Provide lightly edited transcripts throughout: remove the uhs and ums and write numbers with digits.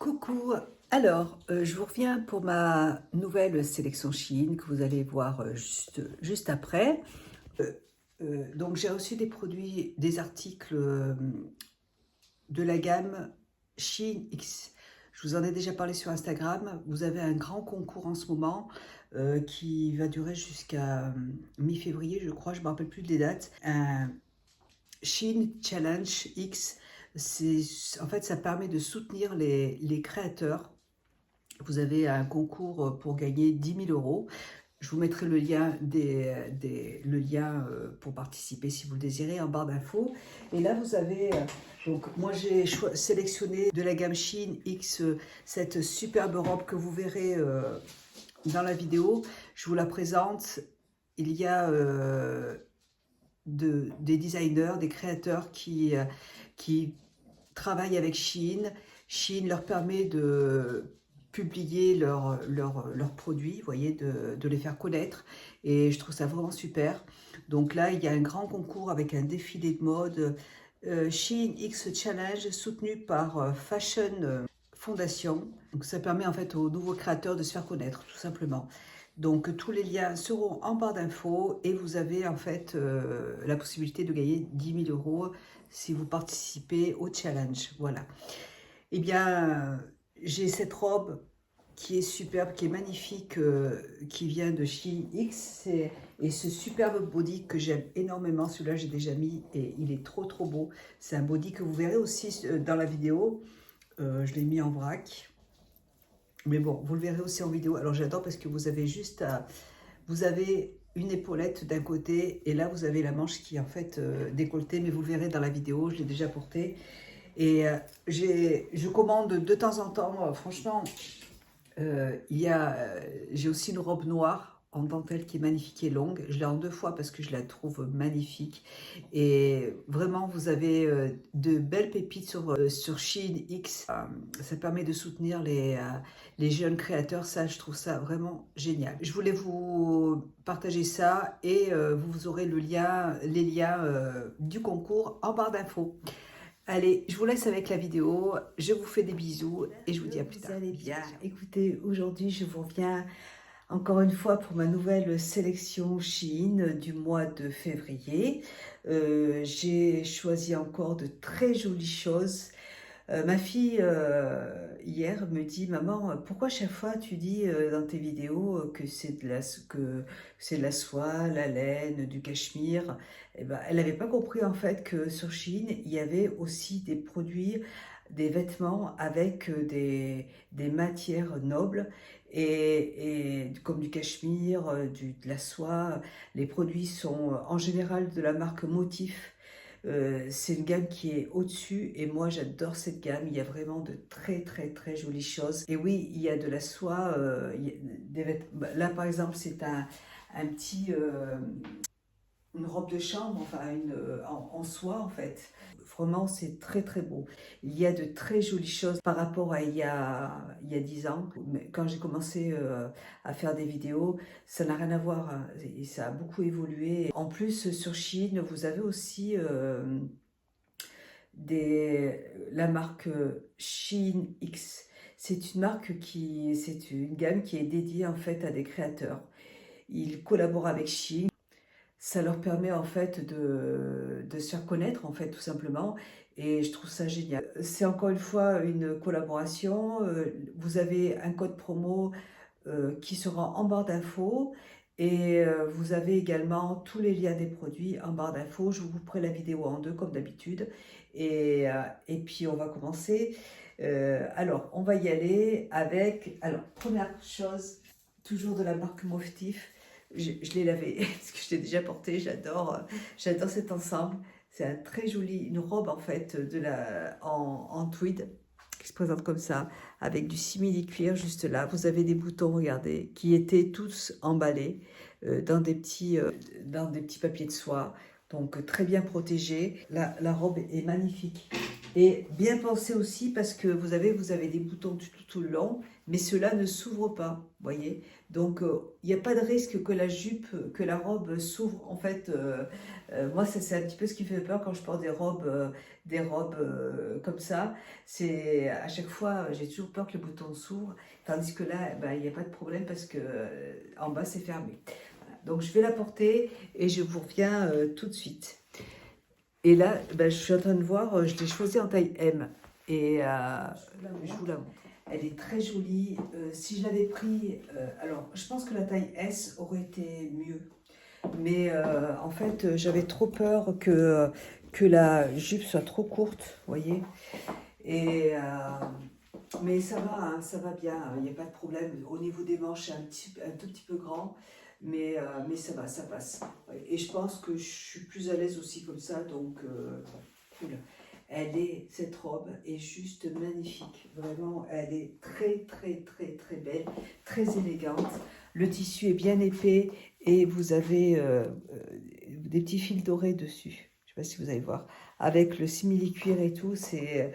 Coucou, alors je vous reviens pour ma nouvelle sélection Shein que vous allez voir juste après. Euh, donc j'ai reçu des produits, des articles de la gamme Shein X. Je vous en ai déjà parlé sur Instagram. Vous avez un grand concours en ce moment qui va durer jusqu'à mi-février, je crois, je ne me rappelle plus des dates. Un Shein Challenge X, en fait, ça permet de soutenir les créateurs. Vous avez un concours pour gagner 10 000 euros. Je vous mettrai le lien, pour participer si vous le désirez en barre d'infos. Et là, vous avez, donc moi j'ai sélectionné de la gamme Shein X cette superbe robe que vous verrez dans la vidéo. Je vous la présente. Il y a des designers, des créateurs qui travaillent avec Shein. Shein leur permet de publier leurs produits, vous voyez, de les faire connaître. Et je trouve ça vraiment super. Donc là, il y a un grand concours avec un défilé de mode. Shein X Challenge soutenu par Fashion Foundation. Donc ça permet en fait aux nouveaux créateurs de se faire connaître, tout simplement. Donc tous les liens seront en barre d'infos et vous avez en fait la possibilité de gagner 10 000 euros si vous participez au challenge. Voilà. Eh bien, j'ai cette robe qui est superbe, qui est magnifique, qui vient de Shein X. Et ce superbe body que j'aime énormément, celui-là j'ai déjà mis et il est trop trop beau. C'est un body que vous verrez aussi dans la vidéo. Je l'ai mis en vrac. Mais bon, vous le verrez aussi en vidéo. Alors j'adore parce que vous avez vous avez une épaulette d'un côté et là vous avez la manche qui est en fait décolletée, mais vous le verrez dans la vidéo, je l'ai déjà portée. Et je commande de temps en temps, franchement, j'ai aussi une robe noire en dentelle qui est magnifique et longue. Je l'ai en 2 fois parce que je la trouve magnifique. Et vraiment, vous avez de belles pépites sur Shein X. Ça permet de soutenir les jeunes créateurs. Ça, je trouve ça vraiment génial. Je voulais vous partager ça et vous aurez les liens du concours en barre d'infos. Allez, je vous laisse avec la vidéo, je vous fais des bisous et je vous dis à plus tard. Vous allez bien. Écoutez, aujourd'hui je vous reviens encore une fois pour ma nouvelle sélection Shein du mois de février. J'ai choisi encore de très jolies choses. Ma fille, hier, me dit, maman, pourquoi chaque fois tu dis dans tes vidéos que c'est de la soie, la laine, du cachemire. Eh ben, elle n'avait pas compris en fait que sur Shein, il y avait aussi des produits, des vêtements avec des matières nobles et comme du cachemire, de la soie. Les produits sont en général de la marque Motif. C'est une gamme qui est au-dessus et moi j'adore cette gamme. Il y a vraiment de très très très jolies choses. Et oui, il y a de la soie. Là par exemple, c'est un petit, une robe de chambre, enfin en soie en fait. Vraiment, c'est très très beau. Il y a de très jolies choses par rapport à il y a 10 ans. Mais quand j'ai commencé à faire des vidéos, ça n'a rien à voir, hein, et ça a beaucoup évolué. En plus, sur Shein, vous avez aussi la marque Shein X. C'est une gamme qui est dédiée en fait à des créateurs. Ils collaborent avec Shein. Ça leur permet en fait de se faire connaître en fait tout simplement et je trouve ça génial. C'est encore une fois une collaboration. Vous avez un code promo qui sera en barre d'infos et vous avez également tous les liens des produits en barre d'infos. Je vous couperai la vidéo en deux comme d'habitude et puis on va commencer. Alors on va y aller avec, alors première chose, toujours de la marque Motif. Je l'ai lavé parce que je l'ai déjà porté, j'adore cet ensemble. C'est un très joli, une robe en fait en tweed qui se présente comme ça, avec du simili-cuir juste là. Vous avez des boutons, regardez, qui étaient tous emballés dans des petits papiers de soie, donc très bien protégés. La robe est magnifique. Et bien penser aussi parce que vous avez des boutons tout le long, mais ceux-là ne s'ouvrent pas, voyez. Donc il n'y a pas de risque que la jupe, que la robe s'ouvre. En fait, moi c'est un petit peu ce qui fait peur quand je porte des robes comme ça. C'est à chaque fois, j'ai toujours peur que le bouton s'ouvre, tandis que là, ben, il n'y a pas de problème parce que en bas c'est fermé. Voilà. Donc je vais la porter et je vous reviens tout de suite. Et là, ben, je suis en train de voir, je l'ai choisi en taille M. Et je vous la montre. Elle est très jolie. Si je l'avais pris, alors je pense que la taille S aurait été mieux. Mais en fait, j'avais trop peur que la jupe soit trop courte, vous voyez. Et, mais ça va bien, il n'y a pas de problème. Au niveau des manches, c'est un tout petit peu grand. Mais ça va, ça passe. Et je pense que je suis plus à l'aise aussi comme ça, donc cool. Cette robe est juste magnifique. Vraiment, elle est très, très, très, très belle, très élégante. Le tissu est bien épais et vous avez des petits fils dorés dessus. Je ne sais pas si vous allez voir. Avec le simili-cuir et tout, c'est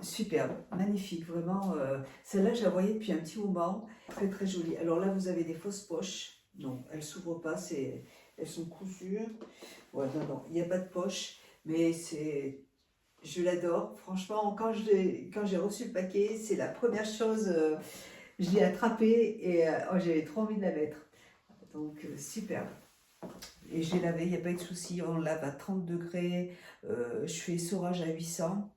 superbe, magnifique, vraiment. Celle-là, je la voyais depuis un petit moment. Très, très jolie. Alors là, vous avez des fausses poches. Non, elles ne s'ouvrent pas, elles sont cousues. Ouais, non, il n'y a pas de poche. Mais je l'adore. Franchement, quand j'ai reçu le paquet, c'est la première chose, je l'ai attrapée et j'avais trop envie de la mettre. Donc, superbe. Et je l'ai lavé, il n'y a pas eu de souci. On lave à 30 degrés. Je fais essorage à 800.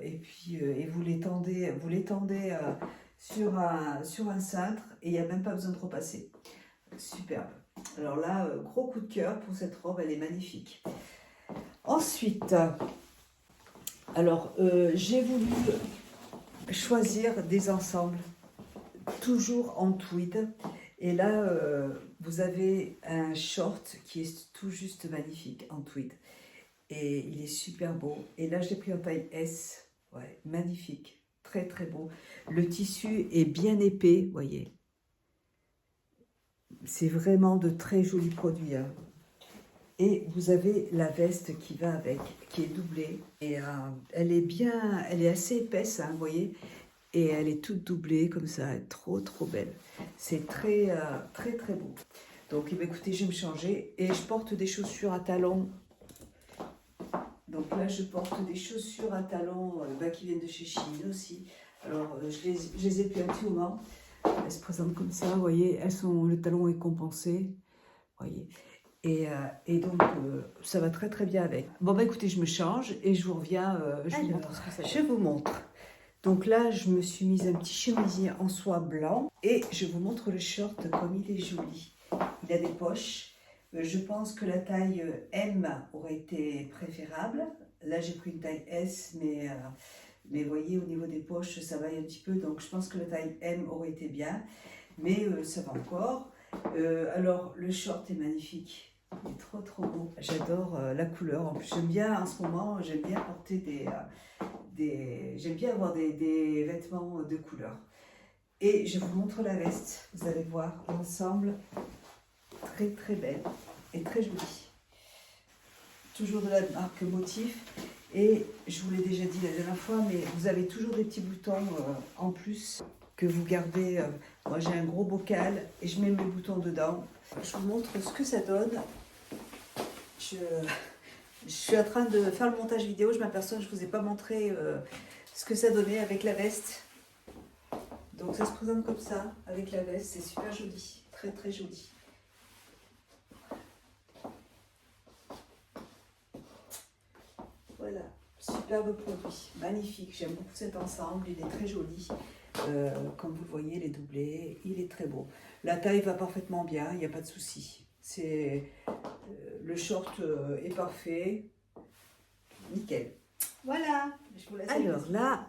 Et puis et vous l'étendez sur un cintre et il n'y a même pas besoin de repasser. Superbe. Alors là, gros coup de cœur pour cette robe, elle est magnifique. Ensuite, alors j'ai voulu choisir des ensembles toujours en tweed. Et là, vous avez un short qui est tout juste magnifique en tweed. Et il est super beau. Et là, j'ai pris en taille S. Ouais, magnifique. Très, très beau. Le tissu est bien épais, vous voyez. C'est vraiment de très jolis produits. Hein. Et vous avez la veste qui va avec, qui est doublée. Et elle est assez épaisse, hein, vous voyez. Et elle est toute doublée comme ça. Elle est trop, trop belle. C'est très, très, très beau. Donc, eh bien, écoutez, je vais me changer. Et je porte des chaussures à talons. Donc là, je porte des chaussures à talons qui viennent de chez Chine aussi. Alors, je les ai depuis un petit moment. Elles se présentent comme ça, vous voyez. Le talon est compensé, vous voyez. Et donc, ça va très très bien avec. Bon, bah écoutez, je me change et je vous reviens. Je vous montre. Donc là, je me suis mise un petit chemisier en soie blanc. Et je vous montre le short comme il est joli. Il a des poches. Je pense que la taille M aurait été préférable. Là, j'ai pris une taille S, mais vous voyez, au niveau des poches, ça vaille un petit peu. Donc, je pense que la taille M aurait été bien. Mais ça va encore. Alors, le short est magnifique. Il est trop, trop beau. J'adore la couleur. En plus, j'aime bien, en ce moment, j'aime bien porter j'aime bien avoir des vêtements de couleur. Et je vous montre la veste. Vous allez voir l'ensemble. Très très belle et très jolie. Toujours de la marque Motif. Et je vous l'ai déjà dit la dernière fois, mais vous avez toujours des petits boutons en plus que vous gardez. Moi j'ai un gros bocal et je mets mes boutons dedans. Je vous montre ce que ça donne. Je suis en train de faire le montage vidéo. Je m'aperçois que je ne vous ai pas montré ce que ça donnait avec la veste. Donc ça se présente comme ça avec la veste. C'est super joli. Très très joli. Voilà, superbe produit, magnifique, j'aime beaucoup cet ensemble, il est très joli. Comme vous le voyez, il est doublé, il est très beau. La taille va parfaitement bien, il n'y a pas de souci. Le short est parfait, nickel. Voilà, je vous laisse. Alors là,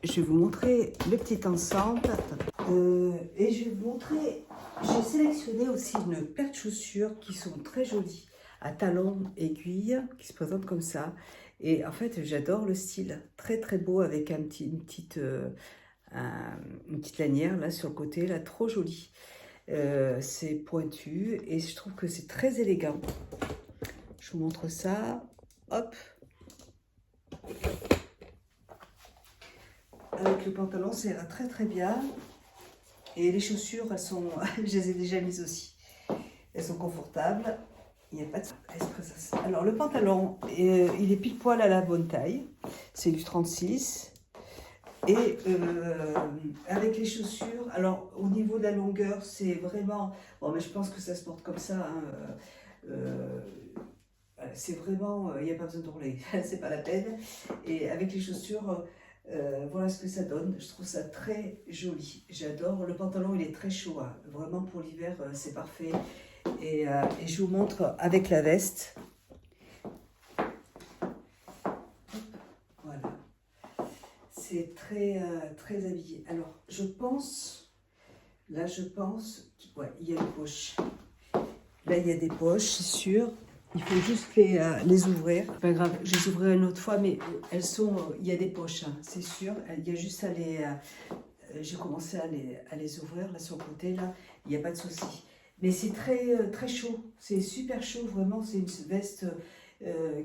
je vais vous montrer le petit ensemble. Et je vais vous montrer, j'ai sélectionné aussi une paire de chaussures qui sont très jolies, à talons aiguilles, qui se présentent comme ça. Et en fait, j'adore le style, très très beau, avec une petite lanière là sur le côté, là, trop jolie. C'est pointu et je trouve que c'est très élégant. Je vous montre ça, hop. Avec le pantalon, ça ira très très bien. Et les chaussures, elles sont, je les ai déjà mises aussi. Elles sont confortables. Il n'y a pas de surprise. Alors le pantalon, il est pile poil à la bonne taille. C'est du 36. Et avec les chaussures, alors au niveau de la longueur, c'est vraiment... Bon, mais je pense que ça se porte comme ça. Hein, c'est vraiment... Il n'y a pas besoin d'ourler, c'est pas la peine. Et avec les chaussures, voilà ce que ça donne. Je trouve ça très joli. J'adore. Le pantalon, il est très chaud. Hein. Vraiment pour l'hiver, c'est parfait. Et je vous montre avec la veste. Voilà. C'est très, très habillé. Alors, je pense, là, ouais, il y a des poches. Là, il y a des poches, c'est sûr. Il faut juste les ouvrir. Pas grave, je les ouvrirai une autre fois, mais elles sont, il y a des poches, hein, c'est sûr. Il y a juste à les, j'ai commencé à les ouvrir, là, sur le côté, là. Il n'y a pas de souci. Mais c'est très, très chaud. C'est super chaud, vraiment. C'est une veste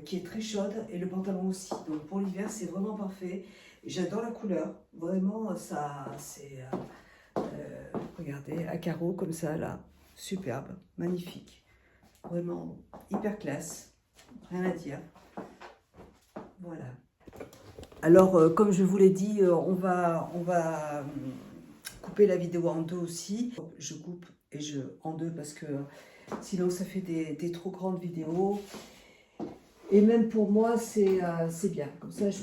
qui est très chaude et le pantalon aussi. Donc, pour l'hiver, c'est vraiment parfait. J'adore la couleur. Vraiment, ça, c'est... regardez, à carreaux comme ça, là. Superbe, magnifique. Vraiment hyper classe. Rien à dire. Voilà. Alors, comme je vous l'ai dit, on va couper la vidéo en deux aussi. Je coupe en deux parce que sinon ça fait des trop grandes vidéos. Et même pour moi, c'est bien. Comme ça, je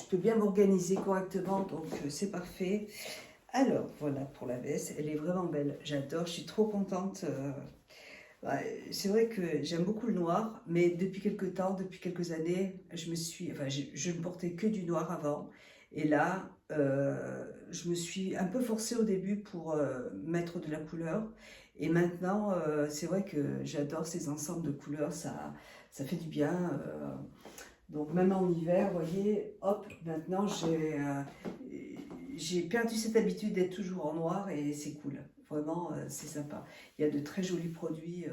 peux bien m'organiser correctement, donc c'est parfait. Alors, voilà pour la veste. Elle est vraiment belle. J'adore, je suis trop contente. C'est vrai que j'aime beaucoup le noir, mais depuis quelques temps, depuis quelques années, je ne portais que du noir avant. Et là, je me suis un peu forcée au début pour mettre de la couleur. Et maintenant, c'est vrai que j'adore ces ensembles de couleurs, ça fait du bien. Donc même en hiver, vous voyez, hop, maintenant j'ai perdu cette habitude d'être toujours en noir et c'est cool. Vraiment, c'est sympa. Il y a de très jolis produits.